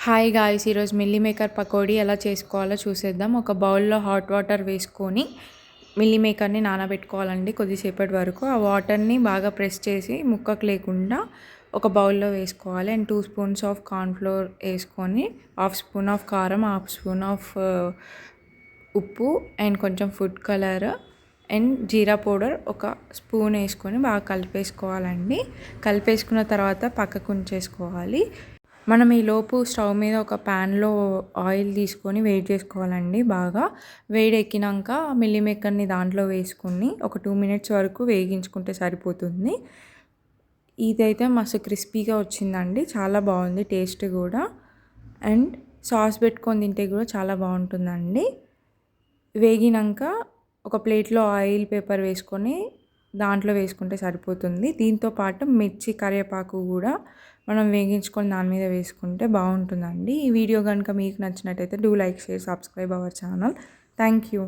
Hi guys, ఈరోజు meal maker pakodi ఎలా చేసుకోవాలో చూసేద్దాం. ఒక బౌల్లో హాట్ వాటర్ వేసుకొని మిల్లీ మేకర్ని నానబెట్టుకోవాలండి కొద్దిసేపటి వరకు. ఆ వాటర్ని బాగా ప్రెస్ చేసి ముక్కకు లేకుండా ఒక బౌల్లో వేసుకోవాలి. అండ్ 2 స్పూన్స్ ఆఫ్ కార్న్ఫ్లోర్ వేసుకొని, హాఫ్ స్పూన్ ఆఫ్ కారం, హాఫ్ స్పూన్ ఆఫ్ ఉప్పు అండ్ కొంచెం food colour and jeera powder ఒక స్పూన్ వేసుకొని బాగా కలిపేసుకోవాలండి. కలిపేసుకున్న తర్వాత పక్కకు ఉంచేసుకోవాలి. మనం ఈలోపు స్టవ్ మీద ఒక ప్యాన్లో ఆయిల్ తీసుకొని వేడి చేసుకోవాలండి. బాగా వేడి ఎక్కినాక మిల్లీ మేకర్ని దాంట్లో వేసుకొని ఒక 2 మినిట్స్ వరకు వేగించుకుంటే సరిపోతుంది. ఇదైతే మస్తు క్రిస్పీగా వచ్చిందండి, చాలా బాగుంది టేస్ట్ కూడా. అండ్ సాస్ పెట్టుకొని తింటే కూడా చాలా బాగుంటుందండి. వేగినాక ఒక ప్లేట్లో ఆయిల్ పేపర్ వేసుకొని దాంట్లో వేసుకుంటే సరిపోతుంది. దీంతో పాటు మిర్చి కరివేపాకు కూడా మనం వేగించుకొని దాని మీద వేసుకుంటే బాగుంటుందండి. ఈ వీడియో కనుక మీకు నచ్చినట్టయితే do like, share, subscribe our channel. Thank you.